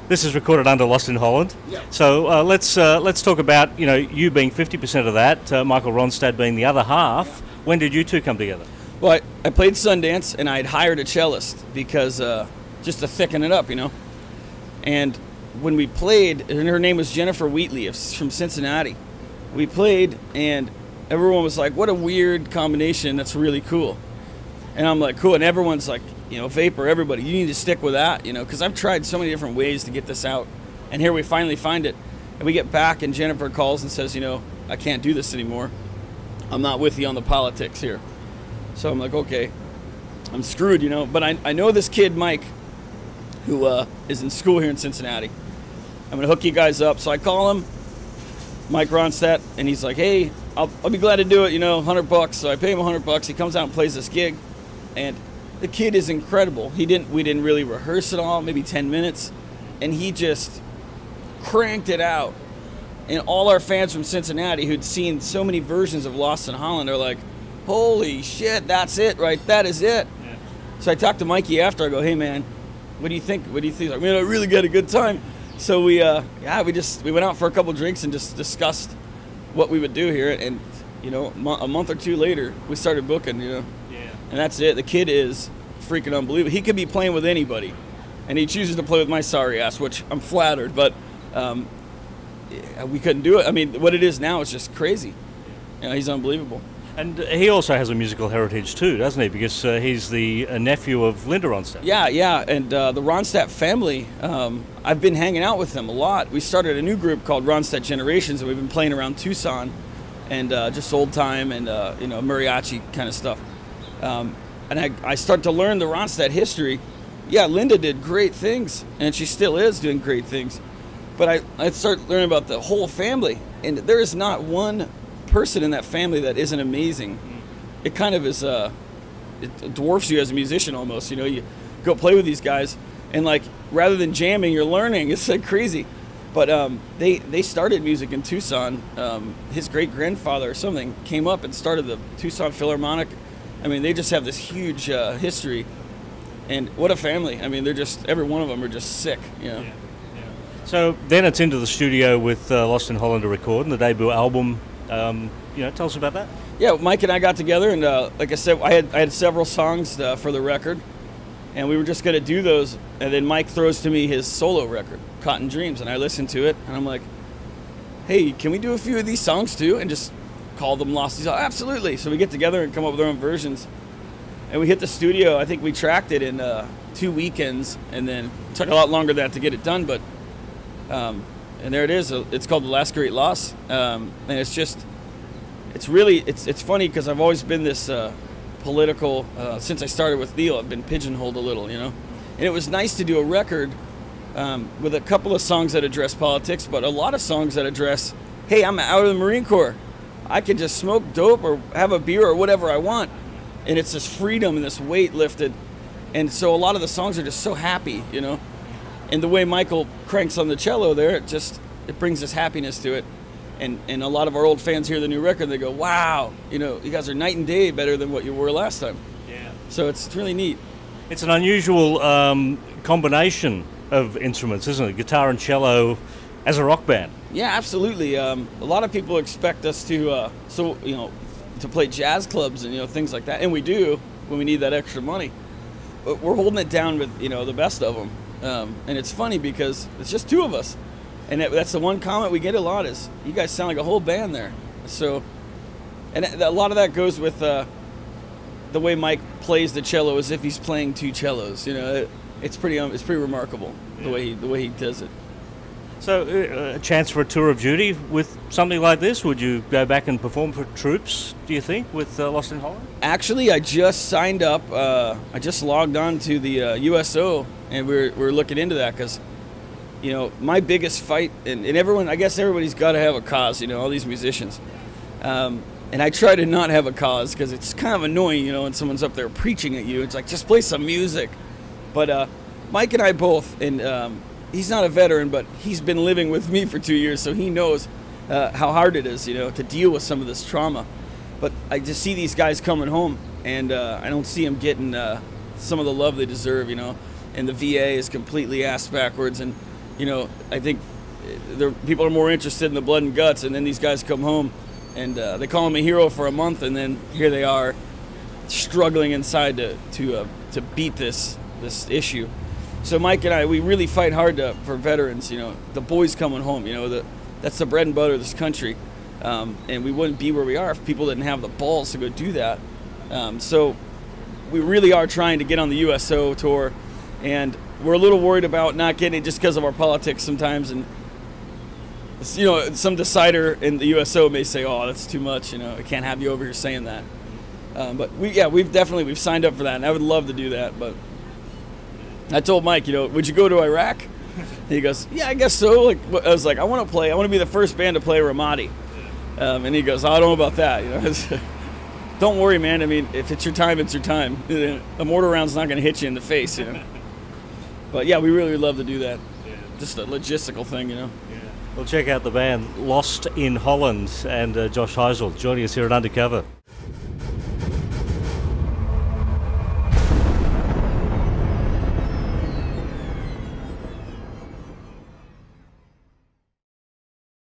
This is recorded under Lost in Holland. Yeah. So let's talk about you being 50% of that, Michael Ronstadt being the other half. When did you two come together? Well, I played Sundance, and I'd hired a cellist because just to thicken it up, And when we played, and her name was Jennifer Wheatley from Cincinnati. We played, and everyone was like, "What a weird combination! That's really cool." And I'm like, "Cool!" And everyone's like, Vapor, everybody, you need to stick with that, because I've tried so many different ways to get this out, and here we finally find it. And we get back, and Jennifer calls and says, "I can't do this anymore. I'm not with you on the politics here." So I'm like, okay, I'm screwed, But I know this kid, Mike, who is in school here in Cincinnati. I'm going to hook you guys up. So I call him, Mike Ronstadt, and he's like, "Hey, I'll be glad to do it, $100. So I pay him $100. He comes out and plays this gig, and the kid is incredible. We didn't really rehearse at all, maybe 10 minutes, and he just cranked it out. And all our fans from Cincinnati who'd seen so many versions of Lost in Holland are like, "Holy shit, that's it, right? That is it." Yeah. So I talked to Mikey after. I go, "Hey, man, what do you think? What do you think?" Like, "Man, I really got a good time." So we went out for a couple drinks and just discussed what we would do here. And a month or two later, we started booking. Yeah. And that's it. The kid is freaking unbelievable. He could be playing with anybody, and he chooses to play with my sorry ass, which I'm flattered. But we couldn't do it. I mean, what it is now is just crazy. He's unbelievable. And he also has a musical heritage too, doesn't he? Because he's the nephew of Linda Ronstadt. Yeah. And the Ronstadt family, I've been hanging out with them a lot. We started a new group called Ronstadt Generations, and we've been playing around Tucson and just old time and mariachi kind of stuff. And I start to learn the Ronstadt history. Yeah, Linda did great things, and she still is doing great things. But I start learning about the whole family, and there is not one person in that family that isn't amazing. It kind of is, it dwarfs you as a musician almost. You go play with these guys, and like rather than jamming, you're learning. It's like crazy. But they started music in Tucson. His great grandfather or something came up and started the Tucson Philharmonic. I mean, they just have this huge history, and what a family. I mean, they're just, every one of them are just sick, Yeah. So then it's into the studio with Lost in Holland to record, and the debut album, tell us about that. Yeah, Mike and I got together, and like I said, I had several songs for the record, and we were just going to do those, and then Mike throws to me his solo record, Cotton Dreams, and I listened to it, and I'm like, "Hey, can we do a few of these songs too?" And just call them Lost. He's like, "Absolutely." So we get together and come up with our own versions, and we hit the studio. I think we tracked it in 2 weekends, and then it took a lot longer than that to get it done, but and there it is. It's called The Last Great Loss, and it's funny because I've always been this political since I started with Neil. I've been pigeonholed a little, and it was nice to do a record with a couple of songs that address politics, but a lot of songs that address, hey, I'm out of the Marine Corps. I can just smoke dope or have a beer or whatever I want. And it's this freedom and this weight lifted. And so a lot of the songs are just so happy, And the way Michael cranks on the cello there, it brings this happiness to it. And a lot of our old fans hear the new record, they go, "Wow, you guys are night and day better than what you were last time." Yeah. So it's really neat. It's an unusual combination of instruments, isn't it? Guitar and cello as a rock band. Yeah, absolutely. A lot of people expect us to, to play jazz clubs and things like that, and we do when we need that extra money. But we're holding it down with the best of them, and it's funny because it's just two of us, and that's the one comment we get a lot is, "You guys sound like a whole band there." So, and a lot of that goes with the way Mike plays the cello as if he's playing two cellos. It's pretty remarkable the way he does it. So, a chance for a tour of duty with something like this? Would you go back and perform for troops, do you think, with Lost in Holland? Actually, I just signed up. I just logged on to the USO, and we're looking into that because, my biggest fight, and everyone, I guess everybody's got to have a cause, all these musicians. And I try to not have a cause because it's kind of annoying, when someone's up there preaching at you. It's like, just play some music. But Mike and I both, and he's not a veteran, but he's been living with me for 2 years, so he knows how hard it is, to deal with some of this trauma. But I just see these guys coming home, and I don't see them getting some of the love they deserve, And the VA is completely ass backwards, and You know, I think people are more interested in the blood and guts, and then these guys come home, and they call them a hero for a month, and then here they are, struggling inside to beat this issue. So Mike and I, we really fight hard for veterans. You know, the boys coming home. You know, that's the bread and butter of this country, and we wouldn't be where we are if people didn't have the balls to go do that. So we really are trying to get on the USO tour, and we're a little worried about not getting it just because of our politics sometimes. And you know, some decider in the USO may say, "Oh, that's too much. You know, I can't have you over here saying that." But we've signed up for that, and I would love to do that. But I told Mike, you know, would you go to Iraq? He goes, yeah, I guess so. Like, I was like, I want to be the first band to play Ramadi. And he goes, oh, I don't know about that. You know, don't worry, man. I mean, if it's your time, it's your time. A mortar round's not going to hit you in the face, you know. But yeah, we really would love to do that. Yeah. Just a logistical thing, you know. Yeah. Well, check out the band Lost in Holland and Josh Hisle joining us here at Undercover.